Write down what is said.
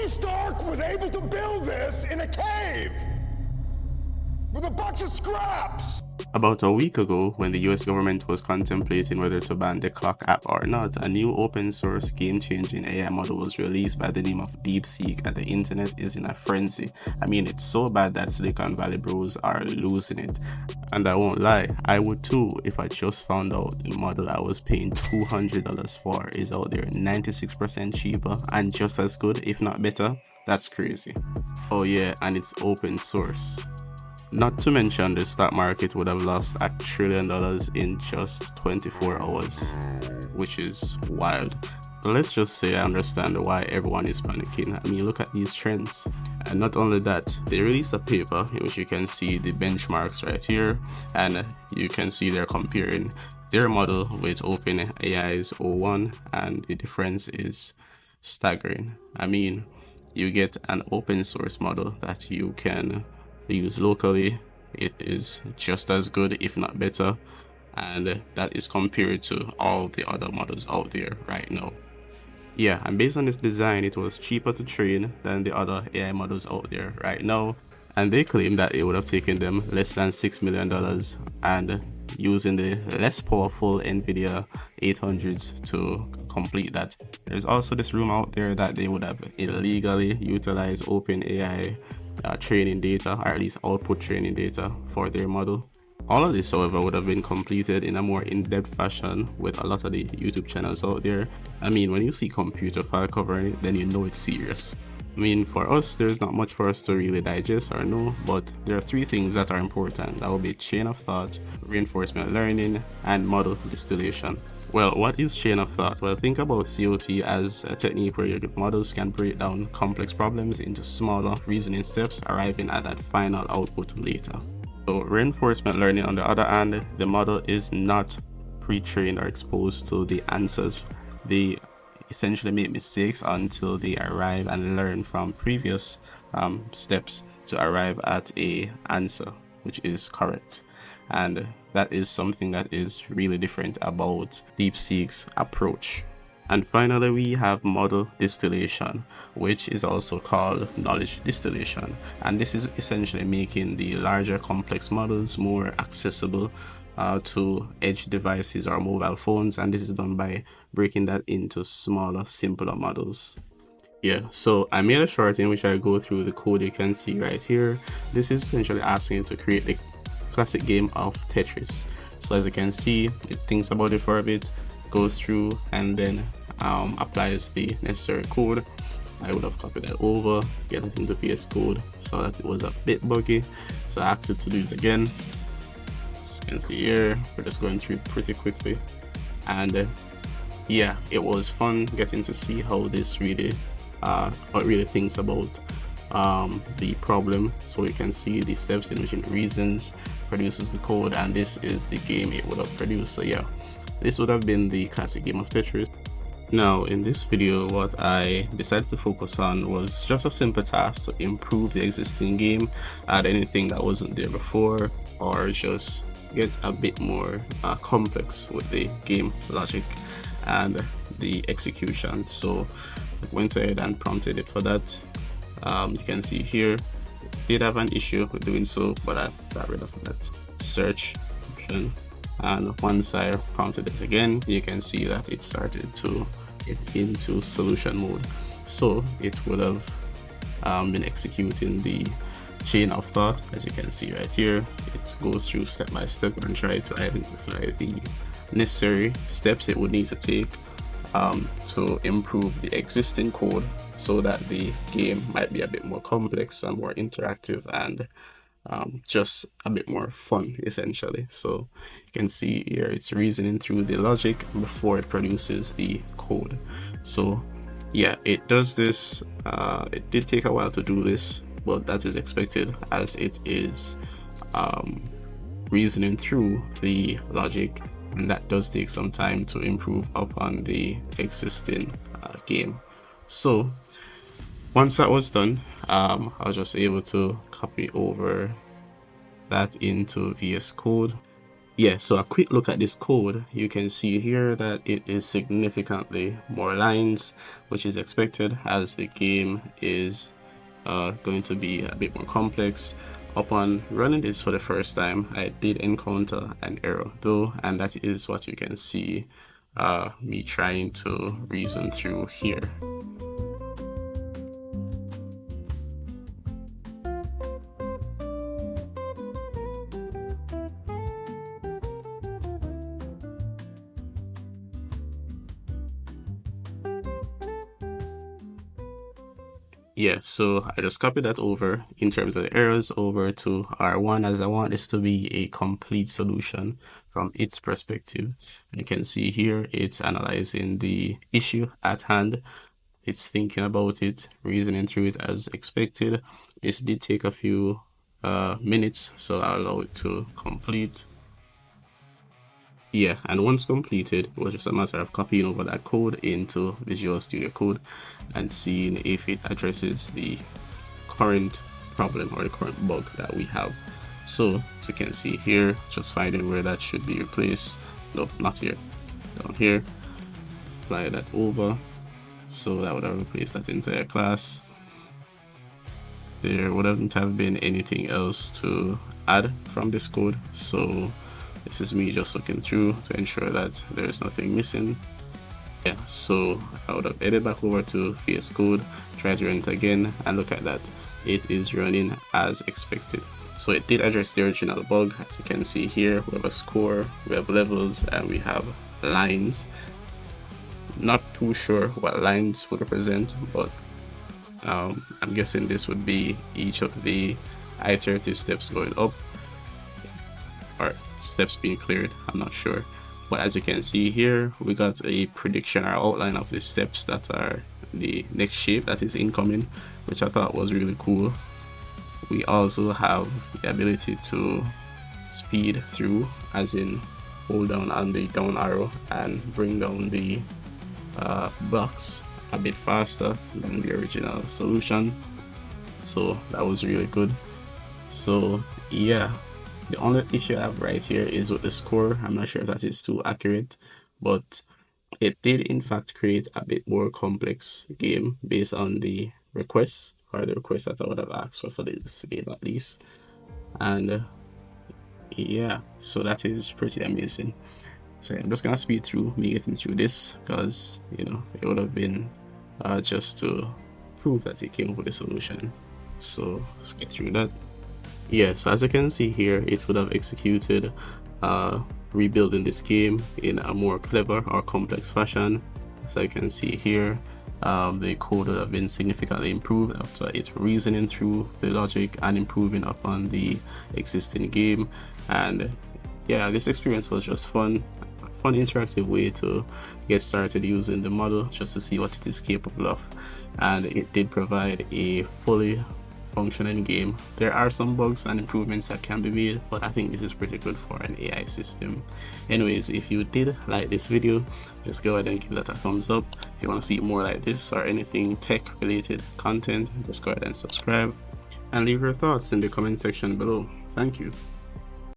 Tony Stark was able to build this in a cave with a bunch of scraps. About a week ago, when the US government was contemplating whether to ban the clock app or not, a new open source game-changing AI model was released by the name of DeepSeek, and the internet is in a frenzy. I mean, it's so bad that Silicon Valley bros are losing it. And I won't lie, I would too if I just found out the model I was paying $200 for is out there 96% cheaper and just as good, if not better. That's crazy. Oh yeah, and it's open source. Not to mention the stock market would have lost $1 trillion in just 24 hours, which is wild. Let's just say I understand why everyone is panicking. I mean, look at these trends. And not only that, they released a paper in which you can see the benchmarks right here, and you can see they're comparing their model with OpenAI's O1, and the difference is staggering. I mean, you get an open source model that you can use locally. It is just as good, if not better, and that is compared to all the other models out there right now. Yeah, and based on this design, it was cheaper to train than the other AI models out there right now, and they claim that it would have taken them less than $6 million and using the less powerful NVIDIA 800s to complete that. There's also this rumor out there that they would have illegally utilized OpenAI training data, or at least output training data for their model. All of this, however, would have been completed in a more in-depth fashion with a lot of the YouTube channels out there. I mean, when you see computer file covering it, then you know it's serious. I mean, for us, there's not much for us to really digest or know, but there are 3 things that are important. That will be chain of thought, reinforcement learning, and model distillation. Well, what is chain of thought? Well, think about COT as a technique where your models can break down complex problems into smaller reasoning steps, arriving at that final output later. So reinforcement learning, on the other hand, the model is not pre-trained or exposed to the answers. They essentially make mistakes until they arrive and learn from previous steps to arrive at a answer which is correct. And that is something that is really different about DeepSeek's approach. And finally, we have model distillation, which is also called knowledge distillation. And this is essentially making the larger complex models more accessible to edge devices or mobile phones. And this is done by breaking that into smaller, simpler models. Yeah, so I made a short in which I go through the code you can see right here. This is essentially asking you to create the classic game of Tetris. So as you can see, it thinks about it for a bit, goes through, and then applies the necessary code. I would have copied that over, get it into VS Code, so that it was a bit buggy. So I asked it to do it again. As you can see here, we're just going through it pretty quickly, and yeah, it was fun getting to see how this really what really thinks about the problem. So you can see the steps in which it reasons, produces the code, and this is the game it would have produced. So yeah, this would have been the classic game of Tetris. Now in this video, what I decided to focus on was just a simple task to improve the existing game, add anything that wasn't there before, or just get a bit more complex with the game logic and the execution. So I went ahead and prompted it for that. You can see here, it did have an issue with doing so, but I got rid of that search option. And once I prompted it again, you can see that it started to get into solution mode. So it would have been executing the chain of thought. As you can see right here, it goes through step by step and try to identify the necessary steps it would need to take to improve the existing code so that the game might be a bit more complex and more interactive and just a bit more fun, essentially. So you can see here it's reasoning through the logic before it produces the code. So yeah, it does this. It did take a while to do this, but that is expected as it is reasoning through the logic, and that does take some time to improve upon the existing game. So once that was done, I was just able to copy over that into VS Code. Yeah, so a quick look at this code, you can see here that it is significantly more lines, which is expected as the game is going to be a bit more complex. Upon running this for the first time, I did encounter an error though, and that is what you can see me trying to reason through here. Yeah, so I just copied that over in terms of the errors over to R1, as I want this to be a complete solution from its perspective. You can see here it's analyzing the issue at hand. It's thinking about it, reasoning through it as expected. This did take a few minutes, so I'll allow it to complete. Yeah, and once completed, it was just a matter of copying over that code into Visual Studio Code and seeing if it addresses the current problem or the current bug that we have. So, as you can see here, just finding where that should be replaced. No, not here. Down here. Apply that over. So that would have replaced that entire class. There wouldn't have been anything else to add from this code. So this is me just looking through to ensure that there's nothing missing. Yeah, so I would have headed back over to VS Code, try to run it again, and look at that. It is running as expected. So it did address the original bug. As you can see here, we have a score, we have levels, and we have lines. Not too sure what lines would represent, but I'm guessing this would be each of the iterative steps going up, or steps being cleared. I'm not sure, but as you can see here, we got a prediction or outline of the steps that are the next shape that is incoming, which I thought was really cool. We also have the ability to speed through, as in hold down on the down arrow and bring down the blocks a bit faster than the original solution. So that was really good. So yeah, the only issue I have right here is with the score. I'm not sure if that is too accurate, but it did in fact create a bit more complex game based on the requests, or the requests that I would have asked for this game at least. And yeah, so that is pretty amazing. So I'm just gonna speed through me getting through this, because you know it would have been just to prove that it came up with a solution. So let's get through that. Yeah, so as you can see here, it would have executed rebuilding this game in a more clever or complex fashion. So you can see here, the code would have been significantly improved after it's reasoning through the logic and improving upon the existing game. And yeah, this experience was just fun interactive way to get started using the model, just to see what it is capable of. And it did provide a fully functioning game. There are some bugs and improvements that can be made, but I think this is pretty good for an AI system. Anyways, if you did like this video, just go ahead and give that a thumbs up. If you want to see more like this or anything tech related content, just go ahead and subscribe and leave your thoughts in the comment section below. Thank you.